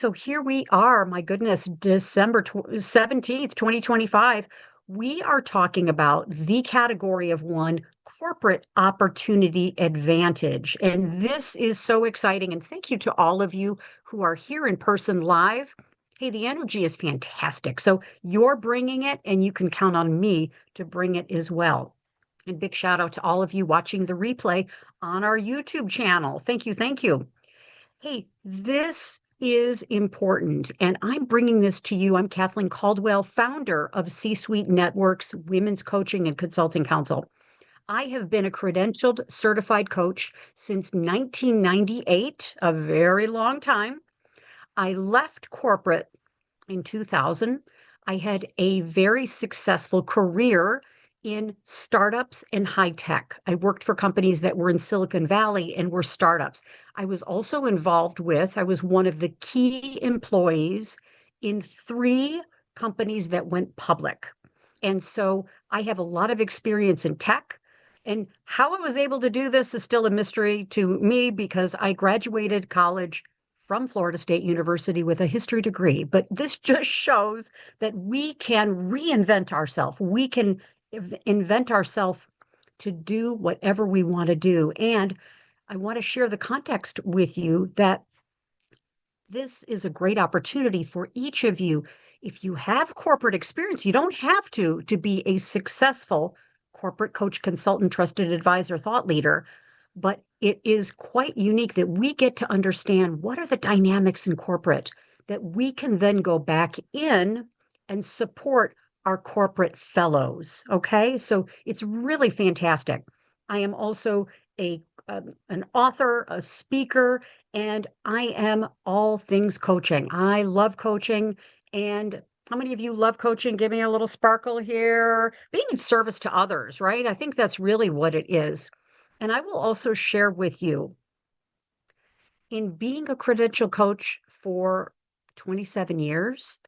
So here we are, my goodness, December 17th, 2025. We are talking about the category of one, corporate opportunity advantage. And this is so exciting. And thank you to all of you who are here in person live. Hey, the energy is fantastic. So you're bringing it, and you can count on me to bring it as well. And big shout out to all of you watching the replay on our YouTube channel. Thank you. Thank you. Hey, this is important, and I'm bringing this to you. I'm Kathleen Caldwell, founder of C Suite Networks Women's Coaching and Consulting Council. I have been a credentialed certified coach since 1998, a very long time. I left corporate in 2000. I had a very successful career in startups and high tech. I worked for companies that were in Silicon Valley and were startups. I was also I was one of the key employees in three companies that went public. And so I have a lot of experience in tech. And how I was able to do this is still a mystery to me because I graduated college from Florida State University with a history degree. But this just shows that we can reinvent ourselves. We can invent ourselves to do whatever we want to do. And I want to share the context with you that this is a great opportunity for each of you. If you have corporate experience, you don't have to be a successful corporate coach, consultant, trusted advisor, thought leader, but it is quite unique that we get to understand what are the dynamics in corporate that we can then go back in and support our corporate fellows. Okay, so it's really fantastic. I am also a an author, a speaker, and I am all things coaching. I love coaching. And how many of you love coaching? Give me a little sparkle here. Being in service to others, right? I think that's really what it is. And I will also share with you in being a credential coach for 27 years,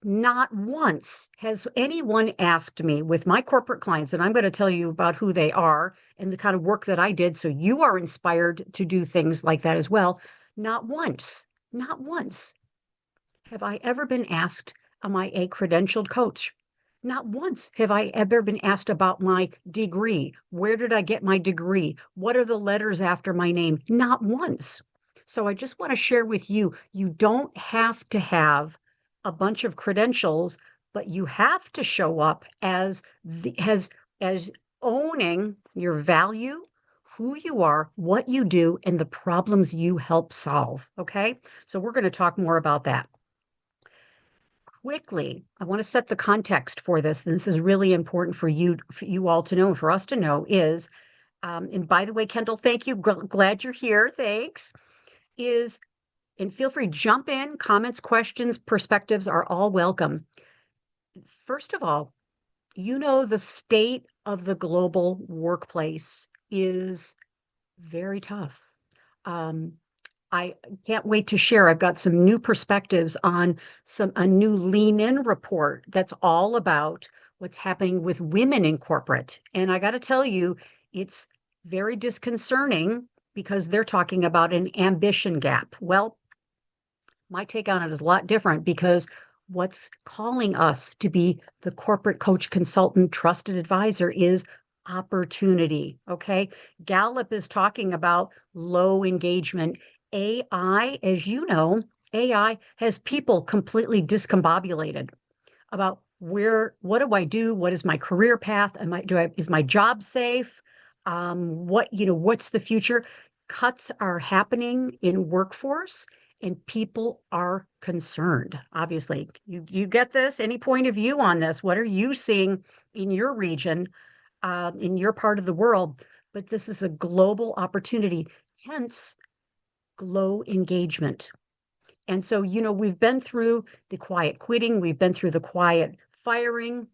not once has anyone asked me with my corporate clients, and I'm going to tell you about who they are and the kind of work that I did. So you are inspired to do things like that as well. Not once, not once have I ever been asked, am I a credentialed coach? Not once have I ever been asked about my degree. Where did I get my degree? What are the letters after my name? Not once. So I just want to share with you, you don't have to have a bunch of credentials, but you have to show up as owning your value, who you are, what you do, and the problems you help solve. Okay? So we're going to talk more about that quickly. I want to set the context for this, and this is really important for you all to know, and for us to know is, and by the way, Kendall, thank you. Glad you're here. Thanks. Is and feel free jump in. Comments, questions, perspectives are all welcome. First of all, you know the state of the global workplace is very tough. Um, I can't wait to share. I've got some new perspectives on a new Lean In report that's all about what's happening with women in corporate. And I got to tell you, it's very disconcerting because they're talking about an ambition gap. Well, my take on it is a lot different because what's calling us to be the corporate coach, consultant, trusted advisor is opportunity. Okay. Gallup is talking about low engagement. AI, as you know, AI has people completely discombobulated about what do I do? What is my career path? Is my job safe? What's the future? Cuts are happening in workforce and people are concerned. Obviously, you get this? Any point of view on this? What are you seeing in your region, in your part of the world? But this is a global opportunity, hence low engagement. And so, we've been through the quiet quitting, we've been through the quiet firing,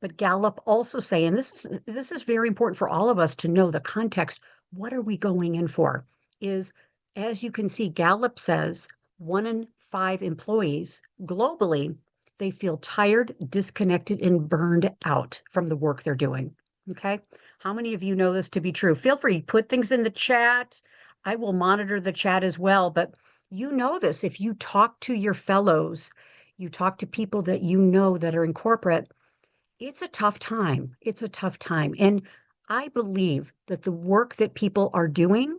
but Gallup also say, and this is very important for all of us to know the context. What are we going in for? Is, as you can see, Gallup says 1 in 5 employees globally, they feel tired, disconnected, and burned out from the work they're doing. Okay. How many of you know this to be true? Feel free, put things in the chat. I will monitor the chat as well. But You know this. If you talk to your fellows, you talk to people that you know that are in corporate, it's a tough time. It's a tough time. And I believe that the work that people are doing,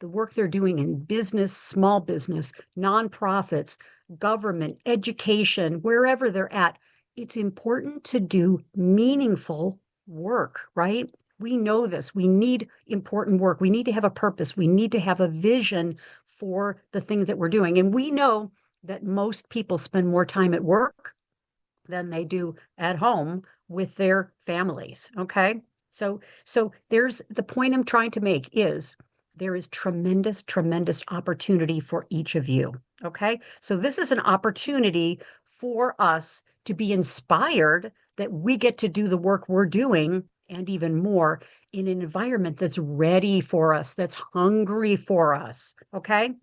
the work they're doing in business, small business, nonprofits, government, education, wherever they're at, it's important to do meaningful work, right? We know this. We need important work. We need to have a purpose. We need to have a vision for the thing that we're doing. And we know that most people spend more time at work than they do at home with their families. Okay. So there's the point I'm trying to make is there is tremendous, tremendous opportunity for each of you. Okay. So this is an opportunity for us to be inspired that we get to do the work we're doing and even more in an environment that's ready for us, that's hungry for us. Okay.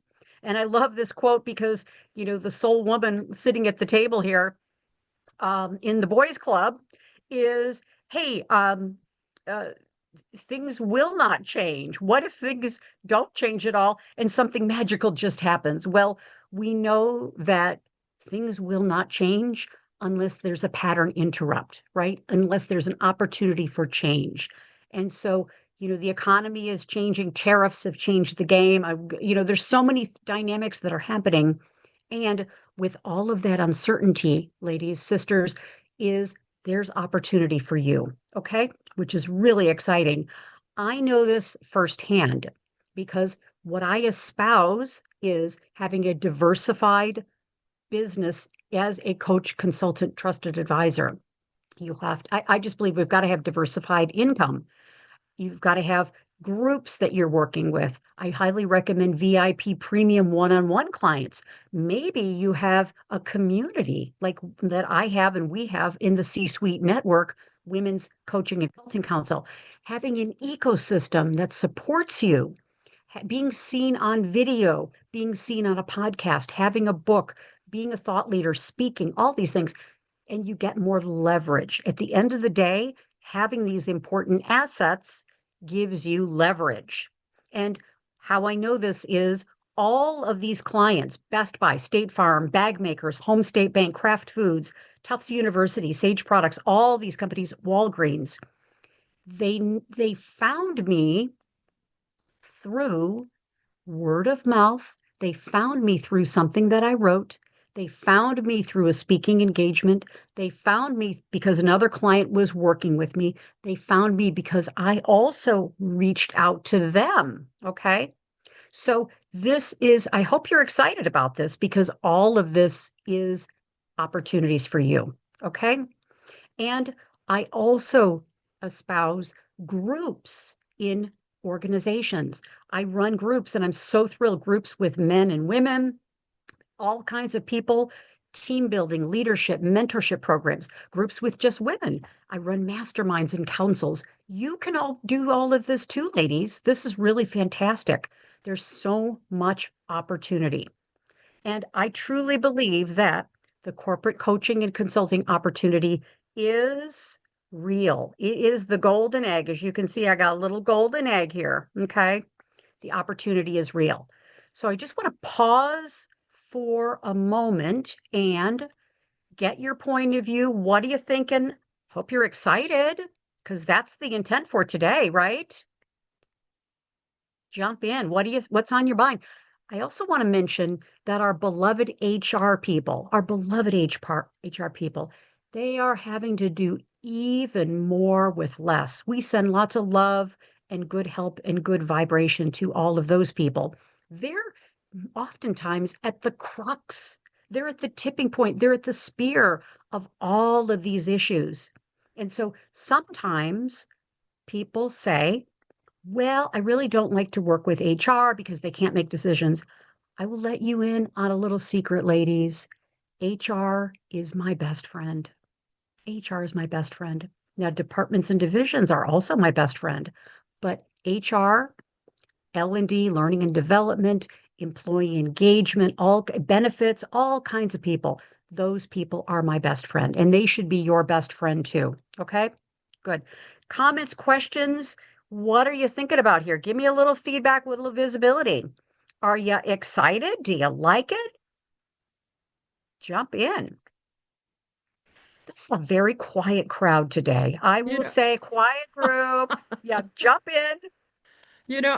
And I love this quote because, the soul woman sitting at the table here in the boys club is, hey, uh, things will not change. What if things don't change at all and something magical just happens? Well, we know that things will not change unless there's a pattern interrupt, right? Unless there's an opportunity for change. And so, the economy is changing, tariffs have changed the game. There's so many dynamics that are happening. And with all of that uncertainty, ladies, sisters, is there's opportunity for you, okay? Which is really exciting. I know this firsthand because what I espouse is having a diversified business as a coach, consultant, trusted advisor. I just believe we've got to have diversified income. You've got to have groups that you're working with. I highly recommend VIP premium one-on-one clients. Maybe you have a community like that I have and we have in the C-suite network, Women's Coaching and Consulting Council, having an ecosystem that supports you, being seen on video, being seen on a podcast, having a book, being a thought leader, speaking, all these things, and you get more leverage. At the end of the day, having these important assets gives you leverage. And how I know this is all of these clients, Best Buy, State Farm, Bag Makers, Home State Bank, Kraft Foods, Tufts University, Sage Products, all these companies, Walgreens, they found me through word of mouth. They found me through something that I wrote. They found me through a speaking engagement. They found me because another client was working with me. They found me because I also reached out to them. Okay. So I hope you're excited about this because all of this is opportunities for you. Okay. And I also espouse groups in organizations. I run groups and I'm so thrilled groups with men and women, all kinds of people, team building, leadership, mentorship programs, groups with just women. I run masterminds and councils. You can all do all of this too, ladies. This is really fantastic. There's so much opportunity. And I truly believe that the corporate coaching and consulting opportunity is real. It is the golden egg. As you can see, I got a little golden egg here. Okay. The opportunity is real. So I just want to pause for a moment and get your point of view. What are you thinking? Hope you're excited because that's the intent for today, right? Jump in. What's on your mind? I also want to mention that our beloved HR people, HR people, they are having to do even more with less. We send lots of love and good help and good vibration to all of those people. They're oftentimes at the crux. They're at the tipping point. They're at the spear of all of these issues. And so sometimes people say, well, I really don't like to work with HR because they can't make decisions. I will let you in on a little secret, ladies. HR is my best friend. HR is my best friend. Now, departments and divisions are also my best friend, but HR, L&D, learning and development, employee engagement, all benefits, all kinds of people. Those people are my best friend, and they should be your best friend too. Okay, good. Comments, questions? What are you thinking about here? Give me a little feedback with a little visibility. Are you excited? Do you like it? Jump in. This is a very quiet crowd today. I You will know, say, quiet group. Yeah, jump in.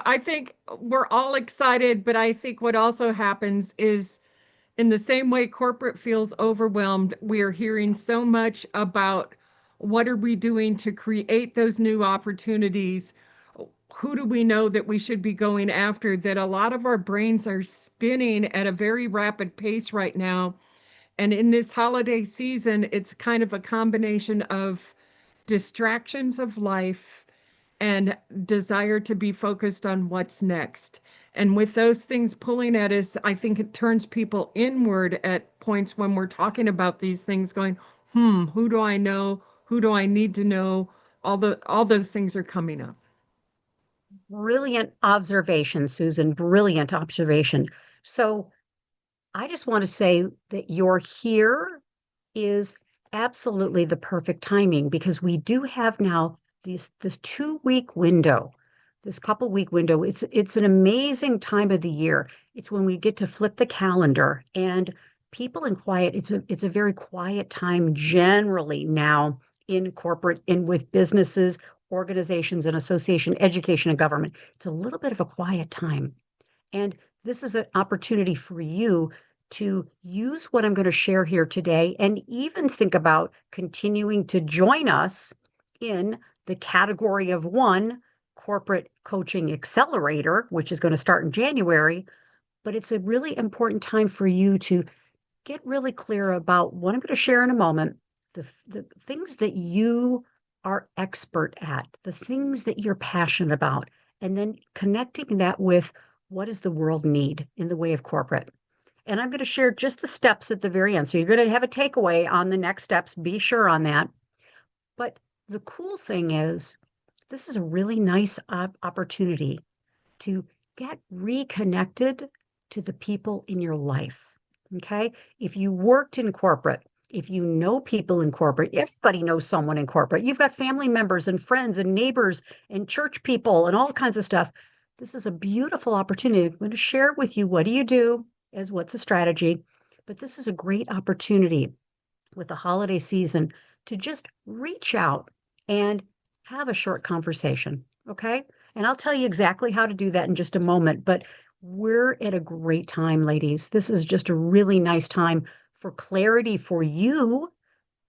I think we're all excited, but I think what also happens is in the same way corporate feels overwhelmed, we are hearing so much about what are we doing to create those new opportunities? Who do we know that we should be going after? That a lot of our brains are spinning at a very rapid pace right now. And in this holiday season, it's kind of a combination of distractions of life and desire to be focused on what's next. And with those things pulling at us, I think it turns people inward at points when we're talking about these things, going, who do I know? Who do I need to know? All those things are coming up. Brilliant observation, Susan. Brilliant observation. So I just want to say that you're here is absolutely the perfect timing because we do have now this 2 week window, this couple week window. It's an amazing time of the year. It's when we get to flip the calendar and people in quiet. It's a very quiet time generally now in corporate and with businesses, organizations, and association, education, and government. It's a little bit of a quiet time. And this is an opportunity for you to use what I'm going to share here today and even think about continuing to join us in the category of one corporate coaching accelerator, which is going to start in January. But it's a really important time for you to get really clear about what I'm going to share in a moment, the things that you are expert at, the things that you're passionate about, and then connecting that with what does the world need in the way of corporate. And I'm going to share just the steps at the very end. So you're going to have a takeaway on the next steps. Be sure on that. But the cool thing is, this is a really nice opportunity to get reconnected to the people in your life. Okay. If you worked in corporate, if you know people in corporate, everybody knows someone in corporate. You've got family members and friends and neighbors and church people and all kinds of stuff. This is a beautiful opportunity. I'm going to share with you what do you do as what's a strategy, but this is a great opportunity with the holiday season to just reach out and have a short conversation. Okay. And I'll tell you exactly how to do that in just a moment. But we're at a great time, ladies. This is just a really nice time for clarity for you,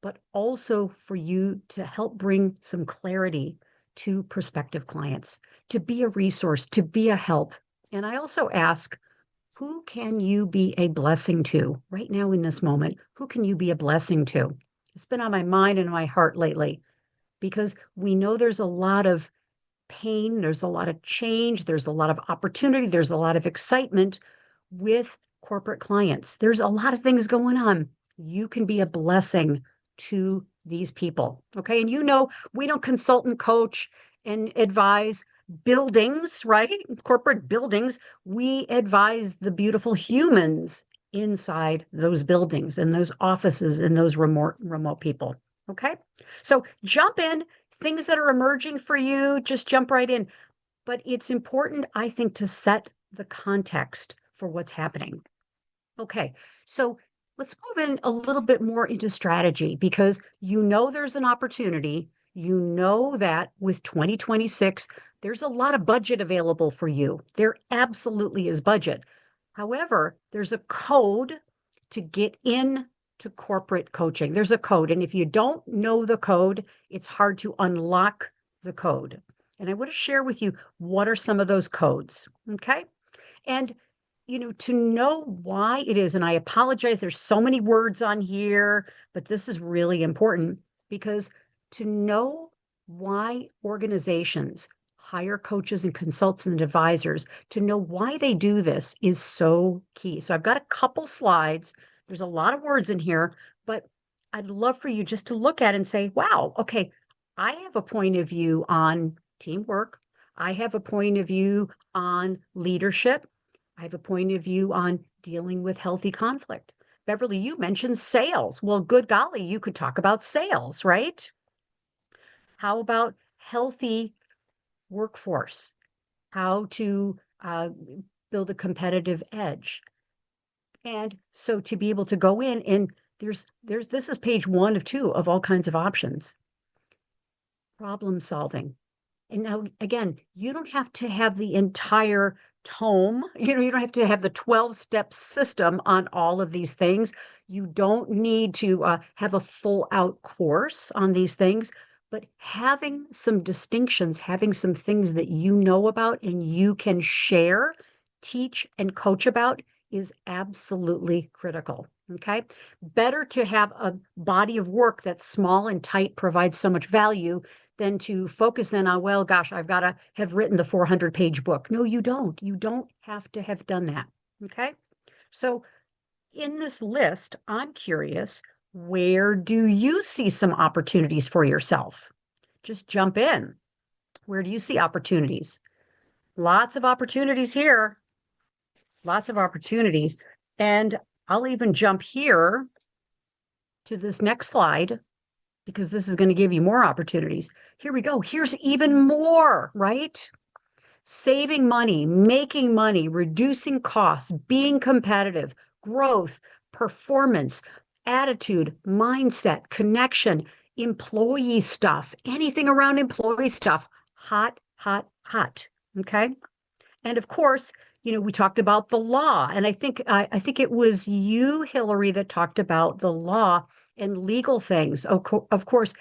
but also for you to help bring some clarity to prospective clients, to be a resource, to be a help. And I also ask, who can you be a blessing to right now in this moment? Who can you be a blessing to? It's been on my mind and my heart lately because we know there's a lot of pain, there's a lot of change, there's a lot of opportunity, there's a lot of excitement with corporate clients. There's a lot of things going on. You can be a blessing to these people. Okay. And we don't consult and coach and advise buildings, right? Corporate buildings. We advise the beautiful humans inside those buildings and those offices and those remote people. Okay. So jump in, things that are emerging for you, just jump right in. But it's important, I think, to set the context for what's happening. Okay, so let's move in a little bit more into strategy because you know there's an opportunity. You know that with 2026, there's a lot of budget available for you. There absolutely is budget. However, there's a code to get in to corporate coaching. There's a code. And if you don't know the code, it's hard to unlock the code. And I want to share with you what are some of those codes. Okay. And to know why it is, and I apologize, there's so many words on here, but this is really important because to know why organizations hire coaches and consultants and advisors, to know why they do this is so key. So I've got a couple slides. There's a lot of words in here, but I'd love for you just to look at it and say, wow, okay, I have a point of view on teamwork. I have a point of view on leadership. I have a point of view on dealing with healthy conflict. Beverly, you mentioned sales. Well, good golly, you could talk about sales, right? How about healthy workforce? How to build a competitive edge. And so to be able to go in and this is page 1 of 2 of all kinds of options. Problem solving. And now, again, you don't have to have the entire tome. You don't have to have the 12-step system on all of these things. You don't need to have a full out course on these things, but having some distinctions, having some things that you know about and you can share, teach, and coach about is absolutely critical. Okay. Better to have a body of work that's small and tight, provides so much value than to focus in on, well, gosh, I've got to have written the 400-page book. No, you don't. You don't have to have done that. Okay. So in this list, I'm curious, where do you see some opportunities for yourself? Just jump in. Where do you see opportunities? Lots of opportunities here. Lots of opportunities. And I'll even jump here to this next slide because this is going to give you more opportunities. Here we go. Here's even more, right? Saving money, making money, reducing costs, being competitive, growth, performance, attitude, mindset, connection, employee stuff, anything around employee stuff. Hot, hot, hot. Okay. And of course, we talked about the law, and I think it was you, Hillary, that talked about the law and legal things. Of course,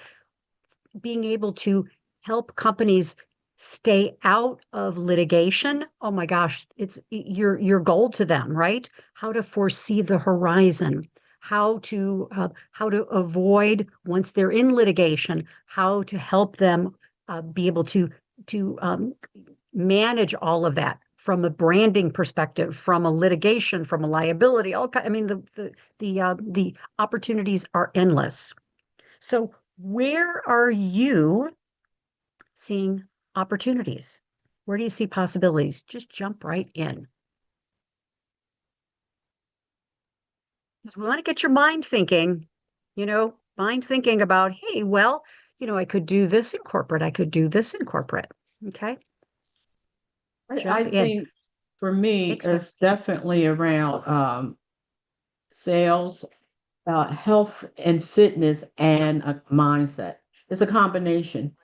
being able to help companies stay out of litigation. Oh my gosh, it's your goal to them, right? How to foresee the horizon, how to avoid once they're in litigation, how to help them be able to manage all of that from a branding perspective, from a litigation, from a liability. I mean, the opportunities are endless. So where are you seeing opportunities? Where do you see possibilities? Just jump right in. Because we want to get your mind thinking about, hey, well, I could do this in corporate. I could do this in corporate. Okay. I Jump in. think for me, Thanks, Beth. it's definitely around sales, health and fitness, and a mindset. It's a combination.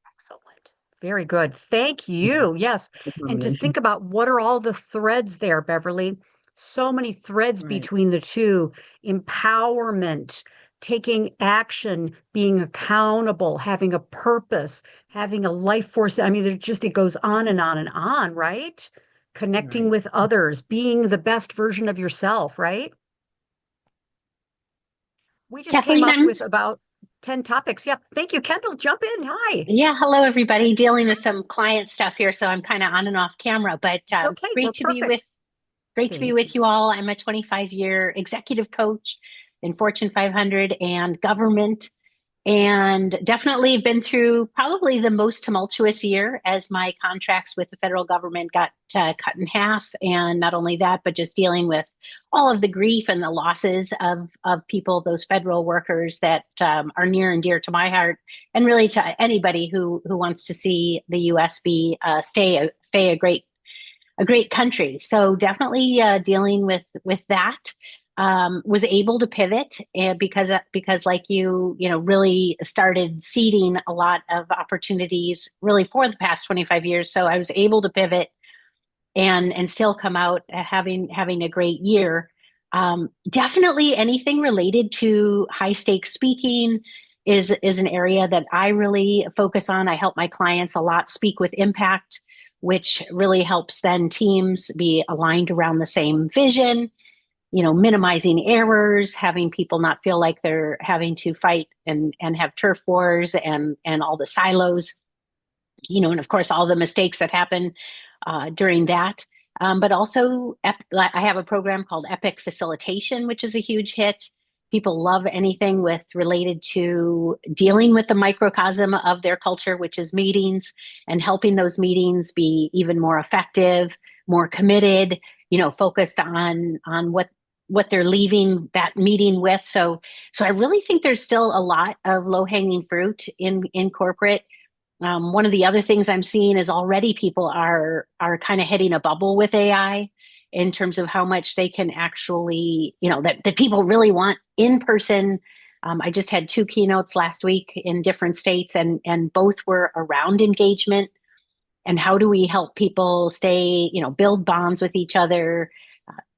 Excellent. Very good. Thank you. Yes. A And to combination. think about what are all the threads there, Beverly? So many threads Right. between the two. Empowerment, taking action, being accountable, having a purpose, having a life force. I mean, it goes on and on and on, right? Connecting Right. with others, being the best version of yourself, right? We just came Kathleen, up with about 10 topics. Yep. Thank you. Kendall, jump in. Hi. yeah, hello everybody. Dealing with some client stuff here, so I'm kind of on and off camera, but Okay, we're great to be with perfect. great to be Thank you. with you all. I'm a 25-year executive coach in Fortune 500 and government, and definitely been through probably the most tumultuous year as my contracts with the federal government got cut in half. And not only that, but just dealing with all of the grief and the losses of people, those federal workers that are near and dear to my heart, and really to anybody who wants to see the U.S. be stay a great country. So definitely dealing with that. Was able to pivot and because like really started seeding a lot of opportunities really for the past 25 years. So I was able to pivot and still come out having a great year. Definitely anything related to high stakes speaking is an area that I really focus on. I help my clients a lot speak with impact, which really helps then teams be aligned around the same vision, minimizing errors, having people not feel like they're having to fight and have turf wars and all the silos, and of course all the mistakes that happen during that. But also, I have a program called Epic Facilitation, which is a huge hit. People love anything with related to dealing with the microcosm of their culture, which is meetings, and helping those meetings be even more effective, more committed, focused on what they're leaving that meeting with. So I really think there's still a lot of low hanging fruit in corporate. One of the other things I'm seeing is already people are kind of hitting a bubble with AI. in terms of how much they can actually, that people really want in person. I just had 2 keynotes last week in different states, and both were around engagement and how do we help people stay, build bonds with each other,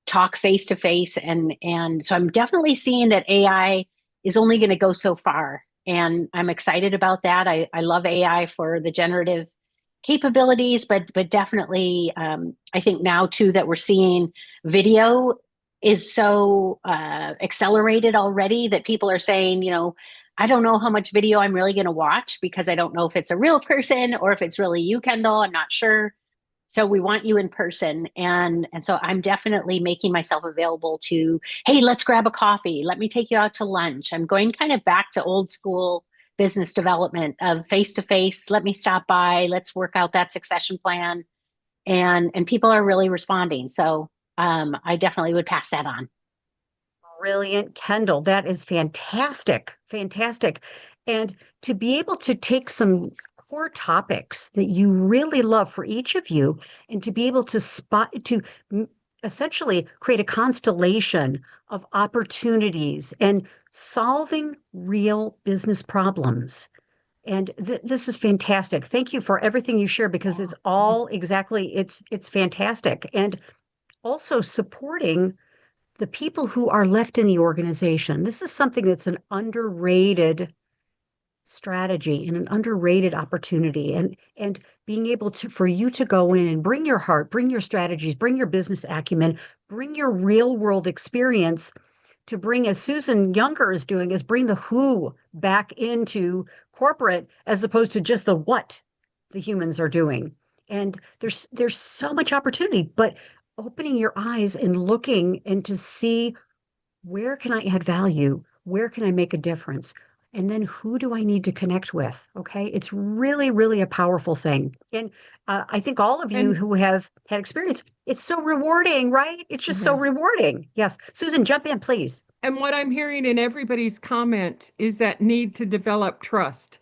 talk face to face. And so I'm definitely seeing that AI is only going to go so far. And I'm excited about that. I love AI for the generative capabilities, but definitely I think now too that we're seeing video is so accelerated already that people are saying, I don't know how much video I'm really going to watch because I don't know if it's a real person or if it's really you, Kendall. I'm not sure. So we want you in person. And so I'm definitely making myself available to, hey, let's grab a coffee. Let me take you out to lunch. I'm going kind of back to old school business development of face to face. Let me stop by. Let's work out that succession plan. And people are really responding. So I definitely would pass that on. Brilliant, Kendall. That is fantastic. Fantastic. And to be able to take some core topics that you really love for each of you and to be able to essentially create a constellation of opportunities and solving real business problems. And this is fantastic. Thank you for everything you share because it's all exactly it's fantastic. And also supporting the people who are left in the organization. This is something that's an underrated strategy and an underrated opportunity. And being able to for you to go in and bring your heart, bring your strategies, bring your business acumen, bring your real world experience to bring, as Susan Younger is doing, is bring the who back into corporate as opposed to just the what the humans are doing. And there's so much opportunity, but opening your eyes and looking and to see where can I add value? Where can I make a difference? And then who do I need to connect with? Okay. It's really, really a powerful thing. And I think all of you And who have had experience, it's so rewarding, right? It's just so yeah. rewarding. Yes. Susan, jump in, please. And what I'm hearing in everybody's comment is that need to develop trust,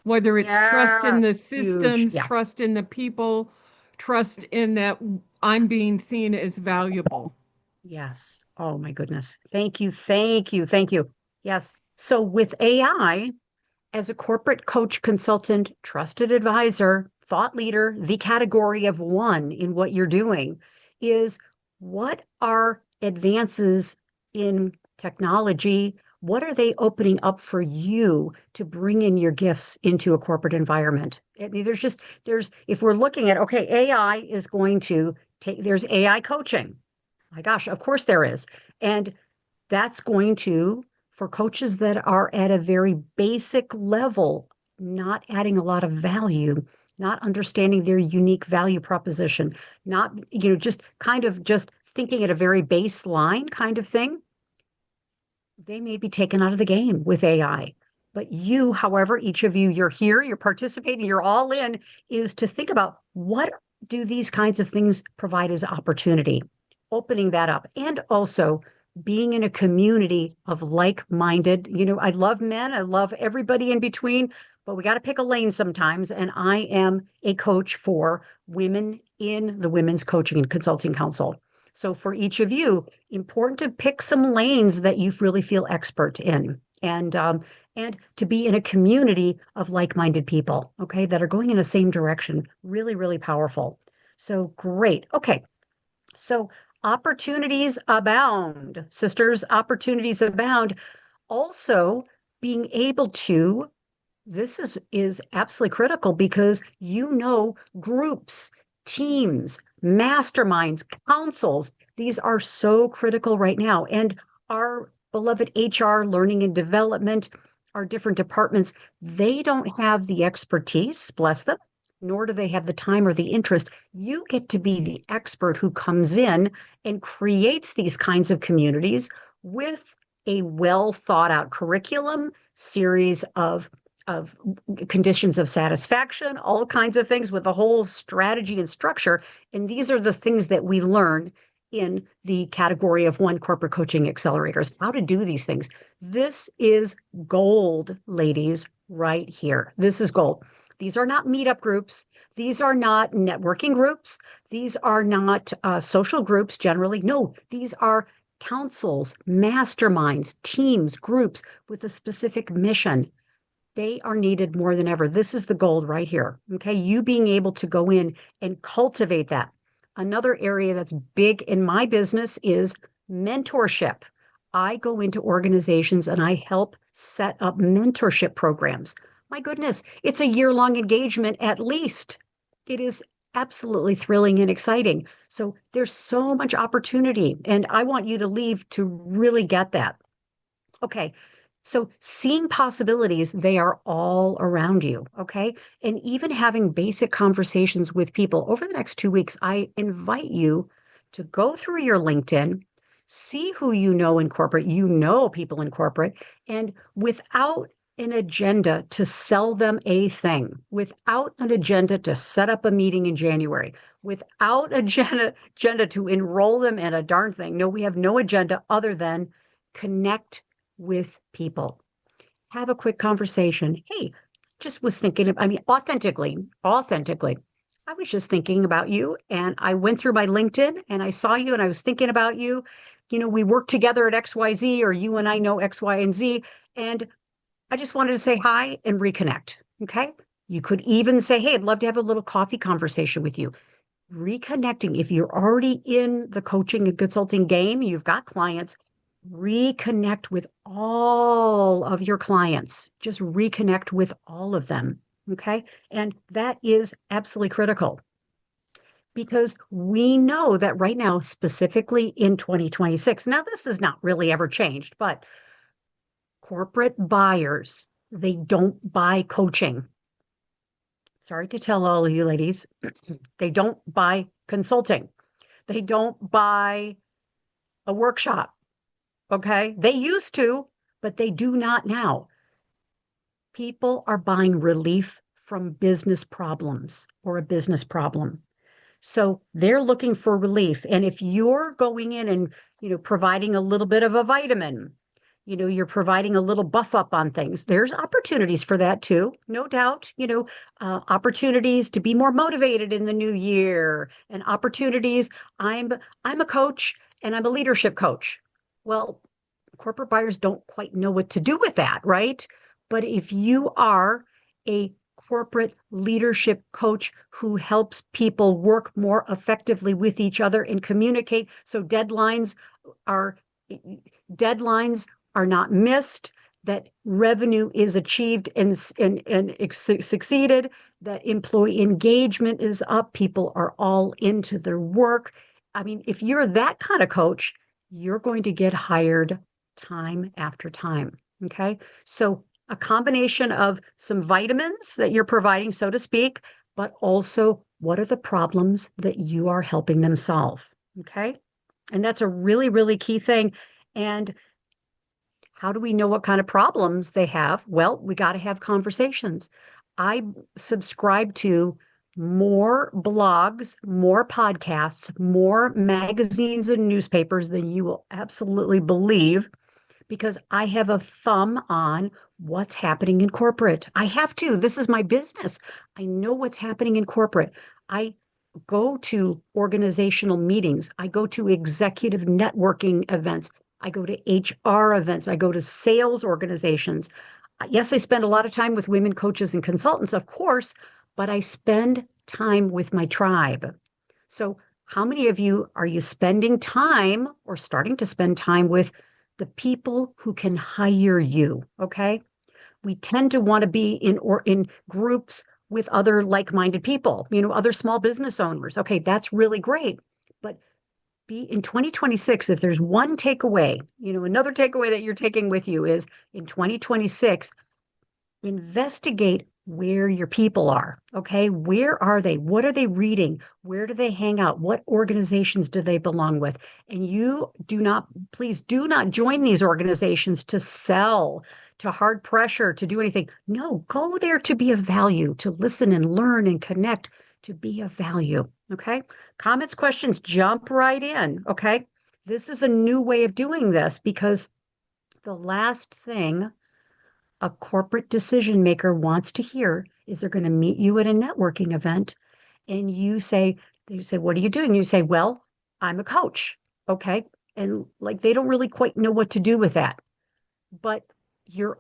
whether it's trust in the Yes. Huge. systems, Yeah. trust in the people, trust in that I'm being seen as valuable. Yes. Oh my goodness. Thank you. Thank you. Thank you. Yes. So with AI, as a corporate coach, consultant, trusted advisor, thought leader, the category of one in what you're doing is what are advances in technology? What are they opening up for you to bring in your gifts into a corporate environment? I mean, if we're looking at, okay, AI is going to there's AI coaching. My gosh, of course there is. And that's going to, for coaches that are at a very basic level, not adding a lot of value, not understanding their unique value proposition, not, just kind of just thinking at a very baseline kind of thing, they may be taken out of the game with AI. But you, however, each of you, you're here, you're participating, you're all in, is to think about what do these kinds of things provide as opportunity, opening that up, and also being in a community of like-minded, I love men, I love everybody in between, but we got to pick a lane sometimes. And I am a coach for women in the Women's Coaching and Consulting Council. So for each of you, important to pick some lanes that you really feel expert in, and to be in a community of like-minded people, okay, that are going in the same direction. Really, really powerful. So great. Okay. So opportunities abound, sisters, opportunities abound. Also, being able to, this is absolutely critical because groups, teams, masterminds, councils, these are so critical right now. And our beloved HR, learning and development, our different departments, they don't have the expertise, bless them, nor do they have the time or the interest. You get to be the expert who comes in and creates these kinds of communities with a well thought out curriculum, series of conditions of satisfaction, all kinds of things with a whole strategy and structure. And these are the things that we learn in the category of one corporate coaching accelerators, how to do these things. This is gold, ladies, right here. This is gold. These are not meetup groups. These are not networking groups. These are not social groups generally. No, these are councils, masterminds, teams, groups with a specific mission. They are needed more than ever. This is the gold right here. Okay. You being able to go in and cultivate that. Another area that's big in my business is mentorship. I go into organizations and I help set up mentorship programs. My goodness, it's a year-long engagement at least. It is absolutely thrilling and exciting. So there's so much opportunity, and I want you to leave to really get that. Okay, so seeing possibilities, they are all around you. Okay. And even having basic conversations with people over the next 2 weeks, I invite you to go through your LinkedIn, see who you know in corporate, you know people in corporate, and without an agenda to sell them a thing, without an agenda to set up a meeting in January, without agenda to enroll them in a darn thing. No, we have no agenda other than connect with people. Have a quick conversation. Hey, just was thinking of, I mean, authentically, I was just thinking about you and I went through my LinkedIn and I saw you and I was thinking about you. You know, we work together at XYZ or you and I know X, Y, and Z. And I just wanted to say hi and reconnect. Okay. You could even say, hey, I'd love to have a little coffee conversation with you. Reconnecting. If you're already in the coaching and consulting game, you've got clients, reconnect with all of your clients. Just reconnect with all of them. Okay. And that is absolutely critical because we know that right now, specifically in 2026, now this has not really ever changed, but corporate buyers, they don't buy coaching. Sorry to tell all of you ladies, they don't buy consulting. They don't buy a workshop. Okay. They used to, but they do not now. People are buying relief from business problems or a business problem. So they're looking for relief. And if you're going in and, providing a little bit of a vitamin, you're providing a little buff up on things, there's opportunities for that too, no doubt, opportunities to be more motivated in the new year and opportunities. I'm a coach and I'm a leadership coach. Well, corporate buyers don't quite know what to do with that, right? But if you are a corporate leadership coach who helps people work more effectively with each other and communicate so are deadlines are not missed, that revenue is achieved and succeeded, that employee engagement is up, people are all into their work. I mean, if you're that kind of coach, you're going to get hired time after time. Okay. So a combination of some vitamins that you're providing, so to speak, but also what are the problems that you are helping them solve? Okay. And that's a really, really key thing. And how do we know what kind of problems they have? Well, we got to have conversations. I subscribe to more blogs, more podcasts, more magazines and newspapers than you will absolutely believe because I have a thumb on what's happening in corporate. I have to. This is my business. I know what's happening in corporate. I go to organizational meetings. I go to executive networking events. I go to HR events. I go to sales organizations. Yes, I spend a lot of time with women coaches and consultants, of course, but I spend time with my tribe. So, how many of you are you spending time or starting to spend time with the people who can hire you? Okay. We tend to want to be in groups with other like-minded people, other small business owners. Okay, that's really great. But be in 2026, if there's one takeaway, another takeaway that you're taking with you is in 2026, investigate where your people are. Okay. Where are they? What are they reading? Where do they hang out? What organizations do they belong with? And please do not join these organizations to sell, to hard pressure, to do anything. No, go there to be of value, to listen and learn and connect, to be of value. Okay. Comments, questions, jump right in. Okay. This is a new way of doing this because the last thing a corporate decision maker wants to hear is they're going to meet you at a networking event and they say, what are you doing? You say, well, I'm a coach. Okay. And like they don't really quite know what to do with that. But you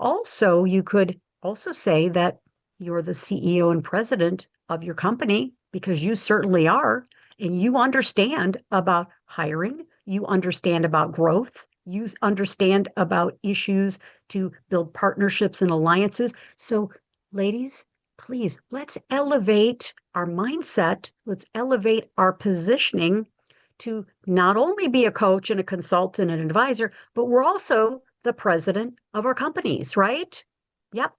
could also say that you're the CEO and president of your company because you certainly are. And you understand about hiring, you understand about growth, you understand about issues to build partnerships and alliances. So, ladies, please, let's elevate our mindset, let's elevate our positioning to not only be a coach and a consultant and an advisor, but we're also the president of our companies, right? Yep.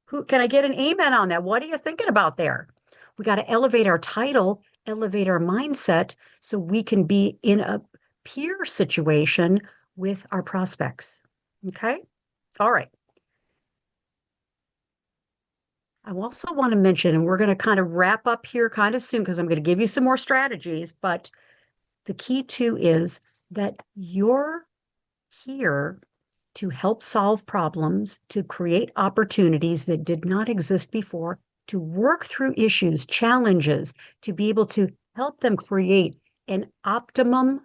Who can I get an amen on that? What are you thinking about there? We got to elevate our title, elevate our mindset so we can be in a peer situation with our prospects. Okay. All right. I also want to mention, and we're going to kind of wrap up here kind of soon because I'm going to give you some more strategies, but the key too is that you're here to help solve problems, to create opportunities that did not exist before, to work through issues, challenges, to be able to help them create an optimal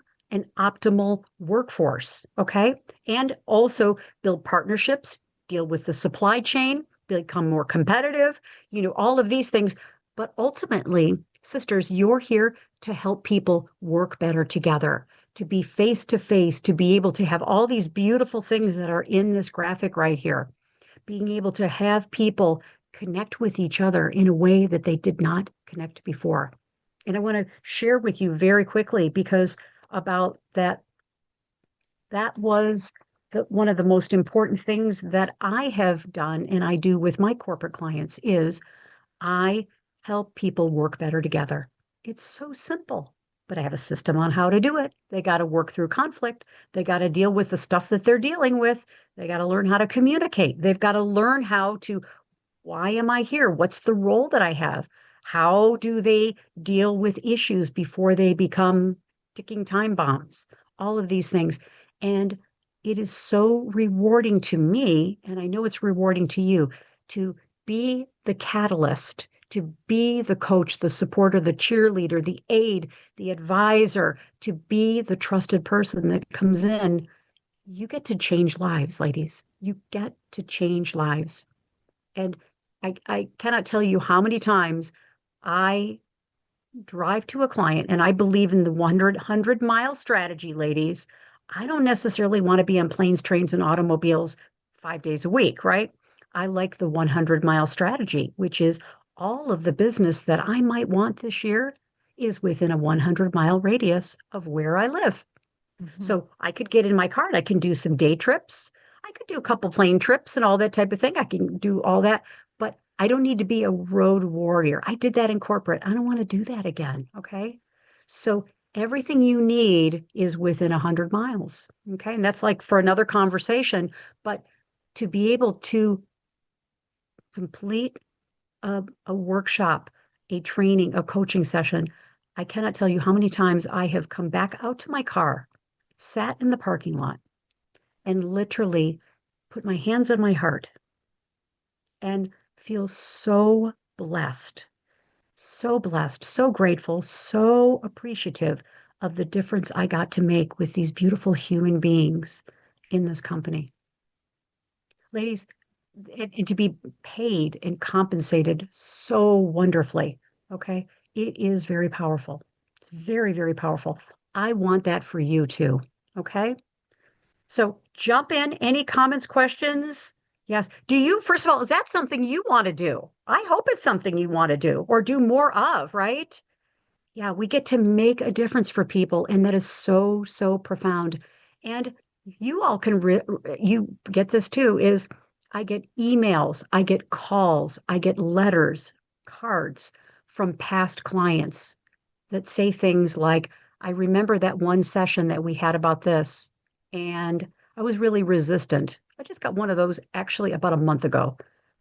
workforce, okay? And also build partnerships, deal with the supply chain, become more competitive, all of these things. But ultimately, sisters, you're here to help people work better together, to be face to face, to be able to have all these beautiful things that are in this graphic right here, being able to have people connect with each other in a way that they did not connect before. And I want to share with you very quickly because about that was one of the most important things that I have done and I do with my corporate clients is I help people work better together. It's so simple, but I have a system on how to do it. They got to work through conflict. They got to deal with the stuff that they're dealing with. They got to learn how to communicate. They've got to learn why am I here? What's the role that I have? How do they deal with issues before they become ticking time bombs? All of these things. And it is so rewarding to me, and I know it's rewarding to you, to be the catalyst, to be the coach, the supporter, the cheerleader, the aide, the advisor, to be the trusted person that comes in. You get to change lives, ladies. You get to change lives. And I cannot tell you how many times I drive to a client and I believe in the 100-mile strategy, ladies. I don't necessarily want to be on planes, trains, and automobiles 5 days a week, right? I like the 100-mile strategy, which is all of the business that I might want this year is within a 100-mile radius of where I live. Mhm. So I could get in my car and I can do some day trips. I could do a couple plane trips and all that type of thing. I can do all that, but I don't need to be a road warrior. I did that in corporate. I don't want to do that again. Okay. So everything you need is within 100 miles. Okay. And that's like for another conversation, but to be able to complete a workshop, a training, a coaching session, I cannot tell you how many times I have come back out to my car, sat in the parking lot, and literally put my hands on my heart and feel so blessed, so grateful, so appreciative of the difference I got to make with these beautiful human beings in this company. Ladies, and to be paid and compensated so wonderfully, okay? It is very powerful. It's very, very powerful. I want that for you too, okay? So jump in. Any comments, questions? Yes. First of all, is that something you want to do? I hope it's something you want to do or do more of, right? Yeah, we get to make a difference for people, and that is so, so profound. And you all you get this too, is I get emails, I get calls, I get letters, cards from past clients that say things like, I remember that one session that we had about this, and I was really resistant. I just got one of those actually about a month ago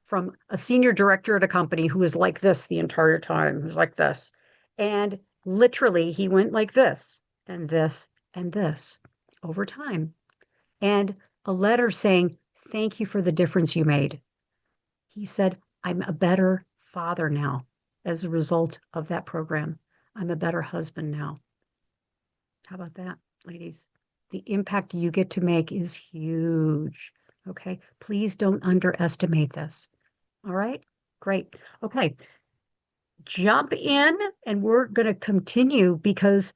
from a senior director at a company who was like this the entire time, who's like this. And literally, he went like this and this and this over time. And a letter saying, thank you for the difference you made. He said, I'm a better father now as a result of that program. I'm a better husband now. How about that, ladies? The impact you get to make is huge. Okay. Please don't underestimate this. All right. Great. Okay. Jump in and we're going to continue because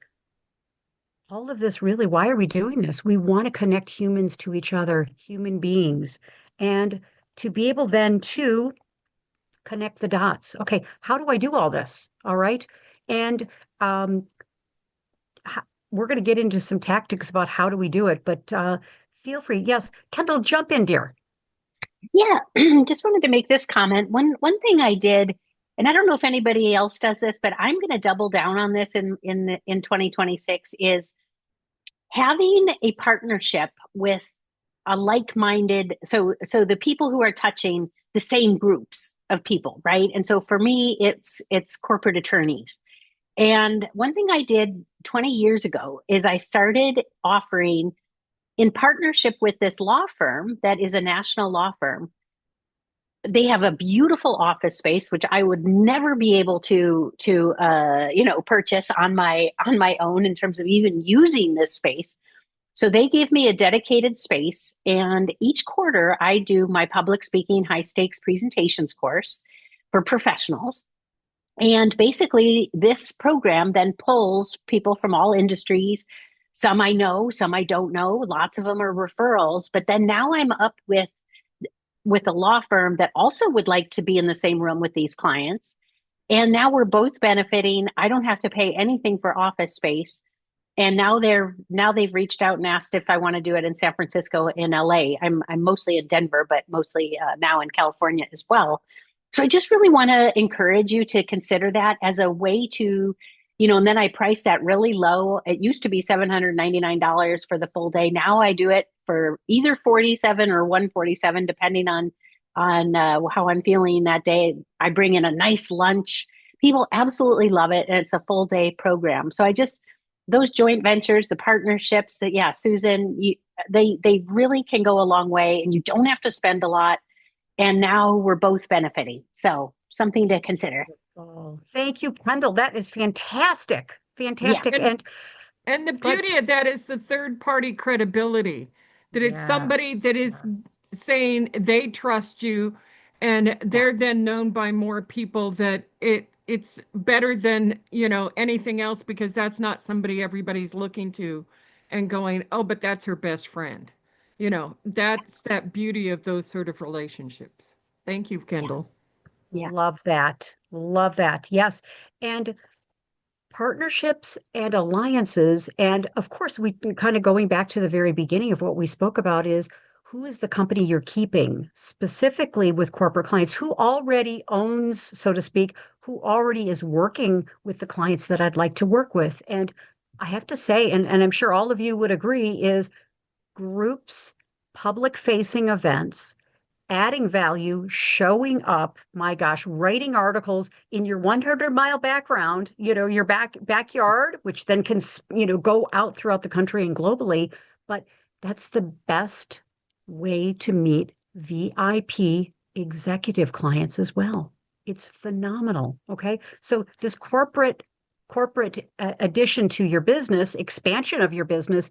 all of this really, why are we doing this? We want to connect humans to each other, human beings, and to be able then to connect the dots. Okay, how do I do all this? All right. And um, we're going to get into some tactics about how do we do it, but feel free. Yes, Kendall, jump in, dear. Yeah, just wanted to make this comment. One thing I did, and I don't know if anybody else does this, but I'm going to double down on this in 2026 is having a partnership with a like-minded, so the people who are touching the same groups of people, right? And so for me, it's corporate attorneys. And one thing I did 20 years ago is I started offering in partnership with this law firm that is a national law firm. They have a beautiful office space, which I would never be able to purchase on my own in terms of even using this space. So they gave me a dedicated space, and each quarter I do my public speaking high stakes presentations course for professionals. And basically, this program then pulls people from all industries. Some I know, some I don't know. Lots of them are referrals. But then now I'm up with a law firm that also would like to be in the same room with these clients. And now we're both benefiting. I don't have to pay anything for office space. And now they've reached out and asked if I want to do it in San Francisco, in LA. I'm mostly in Denver, but mostly now in California as well. So I just really want to encourage you to consider that as a way to, and then I priced that really low. It used to be $799 for the full day. Now I do it for either 47 or 147, depending on how I'm feeling that day. I bring in a nice lunch. People absolutely love it, and it's a full day program. So those joint ventures, the partnerships that, yeah, Susan, they really can go a long way, and you don't have to spend a lot. And now we're both benefiting. So something to consider. Oh, thank you, Kendall. That is fantastic. Yeah. Fantastic. And the But beauty of that is the third party credibility, that it's somebody yes, that is yes. saying they trust you, and they're then known by more people that it's better than, anything else, because that's not somebody everybody's looking to and going, oh, but that's her best friend. That's that beauty of those sort of relationships. Thank you, Kendall. Yes. Yeah. Love that. Love that. Yes. And partnerships and alliances. And of course, we can kind of going back to the very beginning of what we spoke about is who is the company you're keeping, specifically with corporate clients, who already owns, so to speak, who already is working with the clients that I'd like to work with. And I have to say, and I'm sure all of you would agree, is groups, public facing events, adding value, showing up, my gosh, writing articles in your 100-mile background, your backyard, which then can, go out throughout the country and globally. But that's the best way to meet VIP executive clients as well. It's phenomenal. Okay. So this corporate addition to your business, expansion of your business,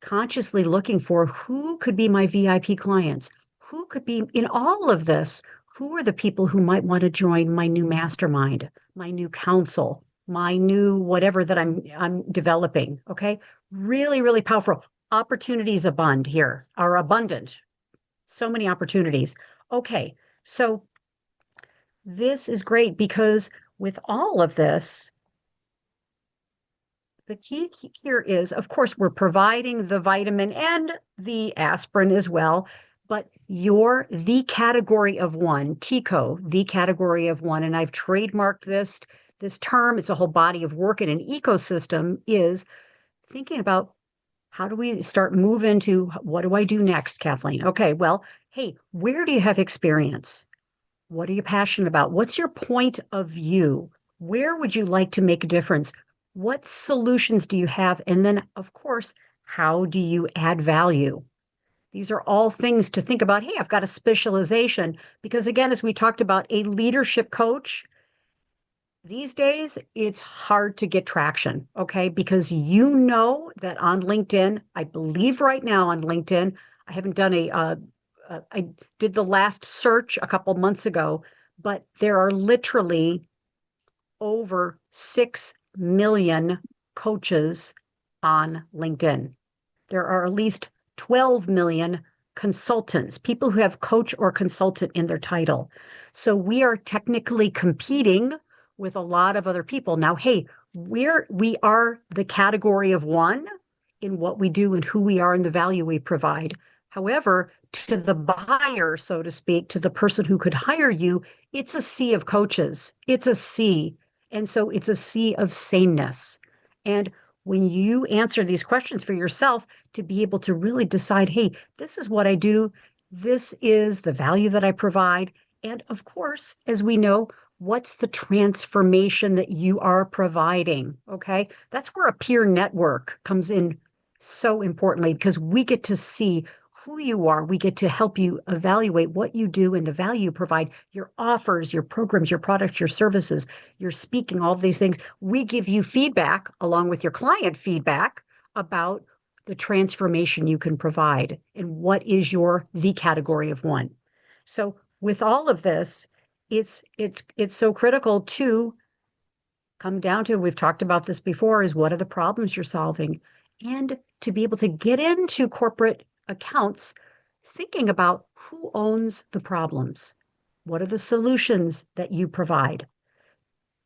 consciously looking for who could be my VIP clients, who could be in all of this, who are the people who might want to join my new mastermind, my new council, my new whatever that I'm developing. Okay. Really, really powerful. Opportunities abund here are abundant. So many opportunities. Okay. So this is great because with all of this, the key here is, of course, we're providing the vitamin and the aspirin as well, but you're the category of one, TICO, the category of one, and I've trademarked this term. It's a whole body of work in an ecosystem, is thinking about how do we start move into what do I do next, Kathleen? Okay, well, hey, where do you have experience? What are you passionate about? What's your point of view? Where would you like to make a difference? What solutions do you have? And then, of course, how do you add value? These are all things to think about. Hey, I've got a specialization. Because again, as we talked about, a leadership coach, these days, it's hard to get traction, okay? Because you know that on LinkedIn, I believe right now on LinkedIn, I haven't done I did the last search a couple months ago, but there are literally over 6 million coaches on LinkedIn. There are at least 12 million consultants, people who have coach or consultant in their title. So we are technically competing with a lot of other people. Now, hey, we are the category of one in what we do and who we are and the value we provide. However, to the buyer, so to speak, to the person who could hire you, it's a sea of coaches. It's a sea. And so it's a sea of sameness. And when you answer these questions for yourself, to be able to really decide, hey, this is what I do. This is the value that I provide. And of course, as we know, what's the transformation that you are providing? Okay. That's where a peer network comes in so importantly because we get to see who you are. We get to help you evaluate what you do and the value you provide, your offers, your programs, your products, your services, your speaking, all of these things. We give you feedback along with your client feedback about the transformation you can provide and what is the category of one. So with all of this, it's so critical to come down to, we've talked about this before, is what are the problems you're solving? And to be able to get into corporate accounts, thinking about who owns the problems. What are the solutions that you provide?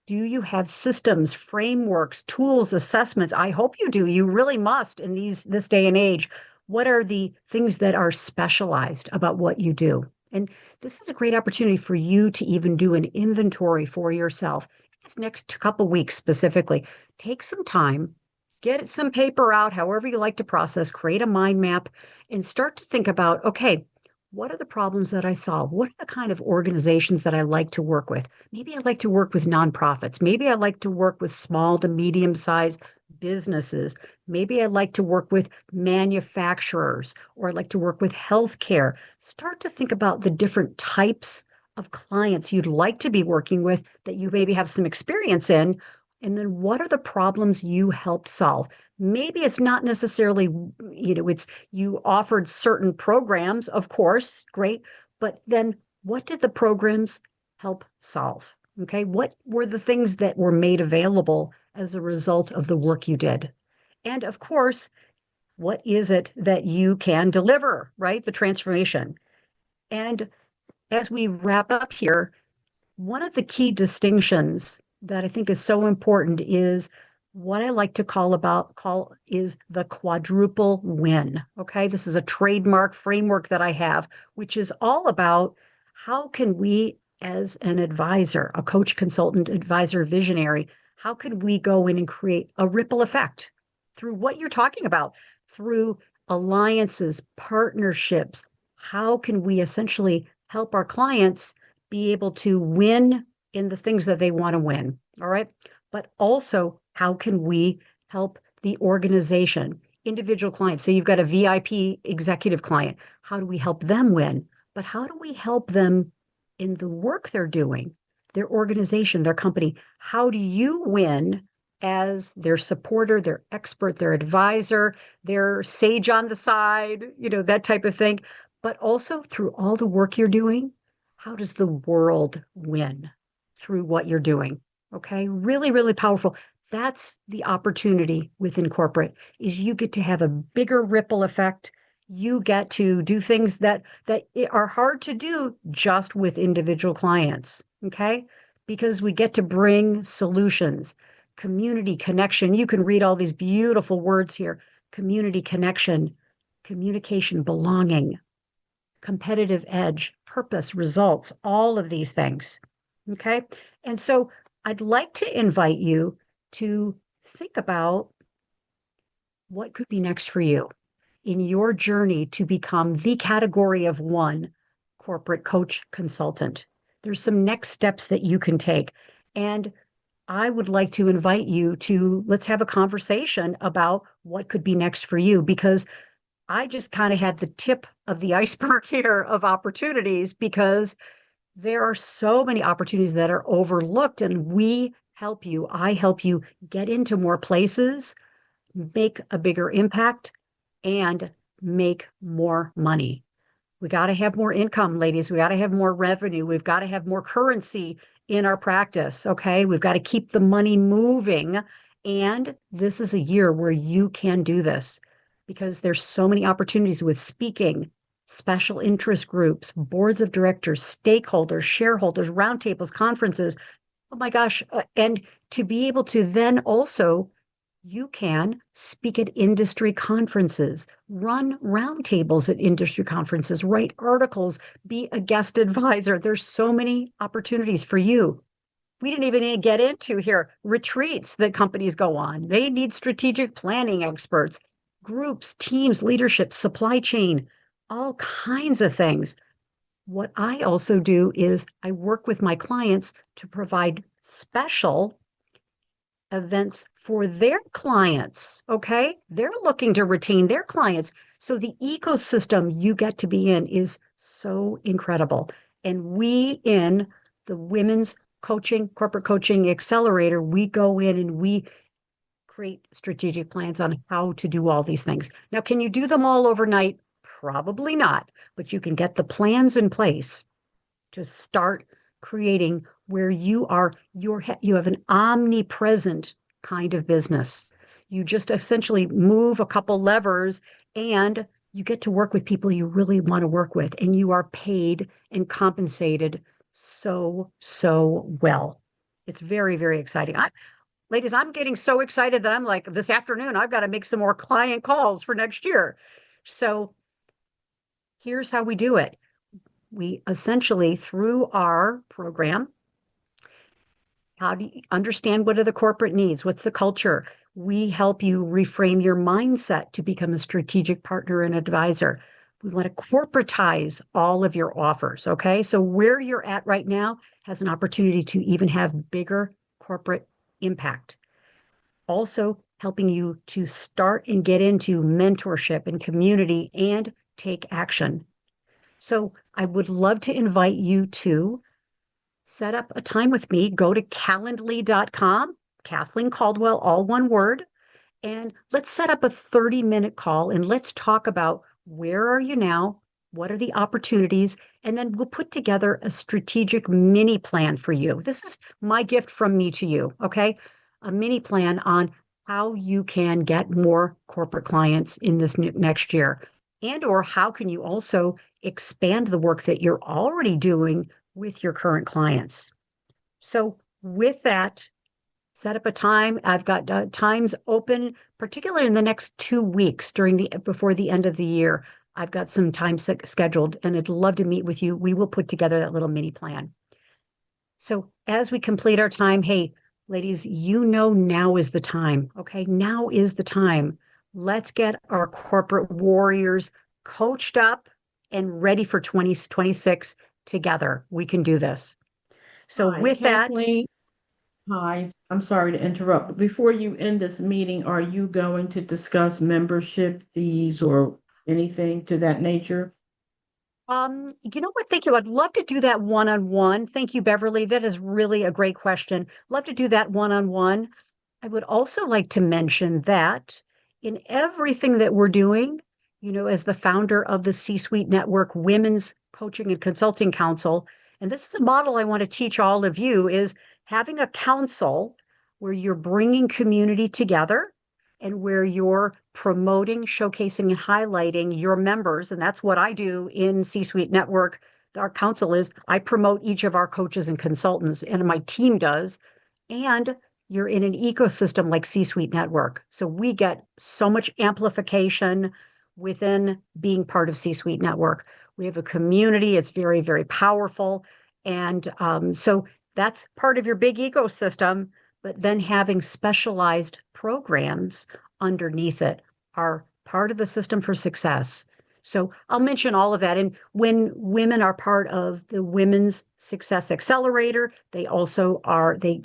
Do you have systems, frameworks, tools, assessments? I hope you do. You really must in this day and age. What are the things that are specialized about what you do? And this is a great opportunity for you to even do an inventory for yourself. This next couple weeks specifically, take some time, get some paper out, however you like to process, create a mind map, and start to think about, okay, what are the problems that I solve? What are the kind of organizations that I like to work with? Maybe I like to work with nonprofits. Maybe I like to work with small to medium sized businesses. Maybe I like to work with manufacturers or I like to work with healthcare. Start to think about the different types of clients you'd like to be working with that you maybe have some experience in. And then what are the problems you helped solve? Maybe it's not necessarily, it's you offered certain programs, of course, great, but then what did the programs help solve? Okay, what were the things that were made available as a result of the work you did? And of course, what is it that you can deliver, right? The transformation. And as we wrap up here, one of the key distinctions that I think is so important is what I like to call is the quadruple win. Okay. This is a trademark framework that I have, which is all about how can we, as an advisor, a coach, consultant, advisor, visionary, how can we go in and create a ripple effect through what you're talking about, through alliances, partnerships? How can we essentially help our clients be able to win in the things that they want to win? All right. But also, how can we help the organization, individual clients? So you've got a VIP executive client. How do we help them win? But how do we help them in the work they're doing, their organization, their company? How do you win as their supporter, their expert, their advisor, their sage on the side, that type of thing? But also through all the work you're doing, how does the world win through what you're doing? Okay, really, really powerful. That's the opportunity within corporate is you get to have a bigger ripple effect. You get to do things that are hard to do just with individual clients. Okay, because we get to bring solutions, community connection. You can read all these beautiful words here: community connection, communication, belonging, competitive edge, purpose, results, all of these things. Okay. And so I'd like to invite you to think about what could be next for you in your journey to become the category of one corporate coach consultant. There's some next steps that you can take. And I would like to invite you to let's have a conversation about what could be next for you because I just kind of had the tip of the iceberg here of opportunities because there are so many opportunities that are overlooked, and we help you. I help you get into more places, make a bigger impact, and make more money. We got to have more income, ladies. We got to have more revenue. We've got to have more currency in our practice. Okay. We've got to keep the money moving. And this is a year where you can do this because there's so many opportunities with speaking, special interest groups, boards of directors, stakeholders, shareholders, roundtables, conferences. Oh my gosh. And to be able to then also you can speak at industry conferences, run roundtables at industry conferences, write articles, be a guest advisor. There's so many opportunities for you. We didn't even get into here retreats that companies go on. They need strategic planning experts, groups, teams, leadership, supply chain, all kinds of things. What I also do is I work with my clients to provide special events for their clients. Okay. They're looking to retain their clients. So the ecosystem you get to be in is so incredible. And we in the Women's Coaching, Corporate Coaching Accelerator, we go in and we create strategic plans on how to do all these things. Now, can you do them all overnight? Probably not, but you can get the plans in place to start creating where you have an omnipresent kind of business. You just essentially move a couple levers and you get to work with people you really want to work with, and you are paid and compensated so well. It's very, very exciting. Ladies, I'm getting so excited that I'm like, this afternoon, I've got to make some more client calls for next year. So here's how we do it. We essentially, through our program, how do you understand what are the corporate needs? What's the culture? We help you reframe your mindset to become a strategic partner and advisor. We want to corporatize all of your offers. Okay. So where you're at right now has an opportunity to even have bigger corporate impact. Also helping you to start and get into mentorship and community and take action. So I would love to invite you to set up a time with me. Go to calendly.com, Kathleen Caldwell, all one word, and let's set up a 30-minute call and let's talk about where are you now? What are the opportunities? And then we'll put together a strategic mini plan for you. This is my gift from me to you, okay? A mini plan on how you can get more corporate clients in this next year. And or how can you also expand the work that you're already doing with your current clients. So with that, set up a time. I've got times open, particularly in the next 2 weeks before the end of the year. I've got some time scheduled and I'd love to meet with you. We will put together that little mini plan. So as we complete our time, hey, ladies, now is the time. Okay. Now is the time. Let's get our corporate warriors coached up and ready for 2026 together. We can do this. So Hi, with Kathleen. Hi, I'm sorry to interrupt, but before you end this meeting, are you going to discuss membership fees or anything to that nature? you know what? Thank you. I'd love to do that one-on-one. Thank you, Beverly. That is really a great question. Love to do that one-on-one. I would also like to mention that in everything that we're doing, as the founder of the C-Suite Network Women's Coaching and Consulting Council, and this is a model I want to teach all of you, is having a council where you're bringing community together and where you're promoting, showcasing, and highlighting your members. And that's what I do in C-Suite Network. Our council is I promote each of our coaches and consultants, and my team does. And you're in an ecosystem like C-Suite Network. So we get so much amplification within being part of C-Suite Network. We have a community. It's very, very powerful. And so that's part of your big ecosystem. But then having specialized programs underneath it are part of the system for success. So I'll mention all of that. And when women are part of the Women's Success Accelerator, they also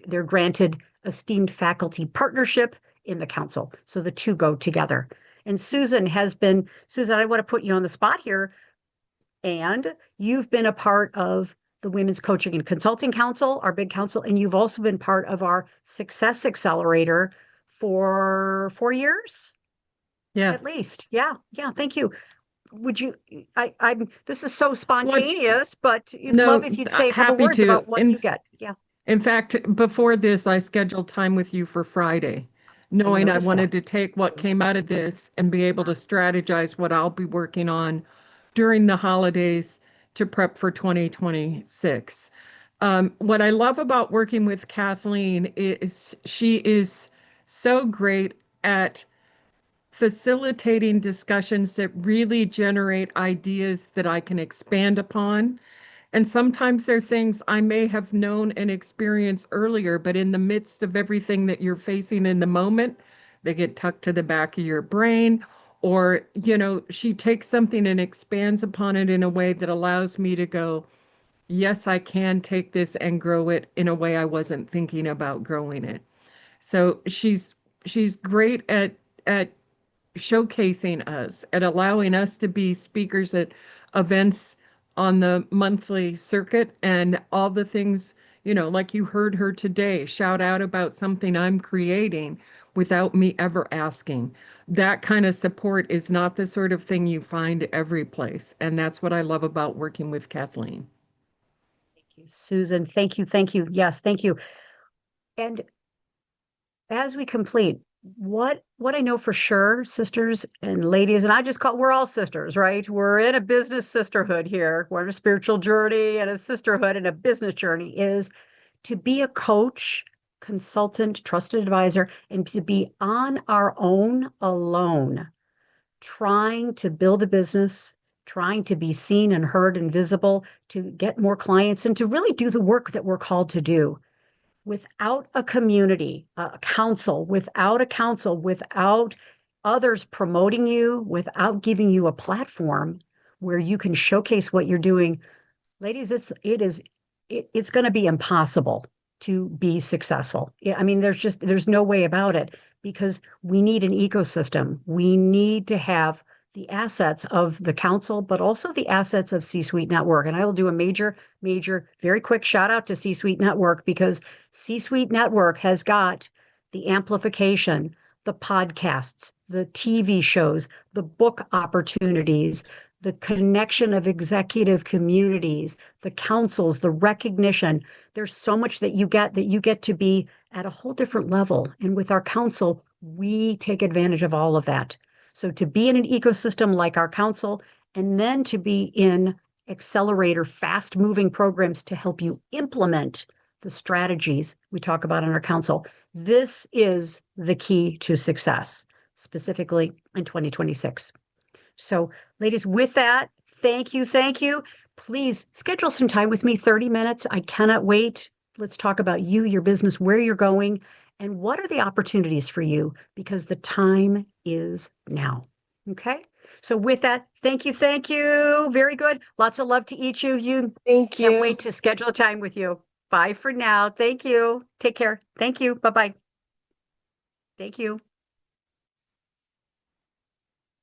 they're granted esteemed faculty partnership in the council. So the two go together. And Susan, I want to put you on the spot here. And you've been a part of the Women's Coaching and Consulting Council, our big council, and you've also been part of our Success Accelerator for 4 years Yeah. at least. Yeah, yeah. Thank you. Would you? I'm. This is so spontaneous, but you'd love No, if you'd say a couple happy words to. about what you get. Yeah, In fact, before this, I scheduled time with you for Friday, I knowing I noticed that. wanted to take what came out of this and be able to strategize what I'll be working on during the holidays to prep for 2026. What I love about working with Kathleen is she is so great at facilitating discussions that really generate ideas that I can expand upon. And sometimes they're things I may have known and experienced earlier, but in the midst of everything that you're facing in the moment, they get tucked to the back of your brain. Or, she takes something and expands upon it in a way that allows me to go, yes, I can take this and grow it in a way I wasn't thinking about growing it. So she's great at showcasing us and allowing us to be speakers at events on the monthly circuit and all the things, like you heard her today shout out about something I'm creating without me ever asking. That kind of support is not the sort of thing you find every place. And that's what I love about working with Kathleen. Thank you, Susan. Thank you. Thank you. Yes, thank you. And as we complete, what I know for sure, sisters and ladies, and we're all sisters, right? We're in a business sisterhood here. We're in a spiritual journey and a sisterhood and a business journey is to be a coach, consultant, trusted advisor, and to be on our own alone, trying to build a business, trying to be seen and heard and visible, to get more clients, and to really do the work that we're called to do without a community, a council, without others promoting you, without giving you a platform where you can showcase what you're doing, ladies, it's going to be impossible to be successful. Yeah, I mean, there's no way about it because we need an ecosystem. We need to have the assets of the council, but also the assets of C-Suite Network. And I will do a major, very quick shout out to C-Suite Network because C-Suite Network has got the amplification, the podcasts, the TV shows, the book opportunities, the connection of executive communities, the councils, the recognition. There's so much that you get to be at a whole different level. And with our council, we take advantage of all of that. So to be in an ecosystem like our council, and then to be in accelerator, fast moving programs to help you implement the strategies we talk about in our council. This is the key to success, specifically in 2026. So, ladies, with that, thank you. Thank you. Please schedule some time with me, 30 minutes. I cannot wait. Let's talk about you, your business, where you're going, and what are the opportunities for you because the time is now. Okay. So, with that, thank you. Thank you. Very good. Lots of love to each of you. Thank Can't you. wait to schedule a time with you. Bye for now. Thank you. Take care. Thank you. Bye bye. Thank you.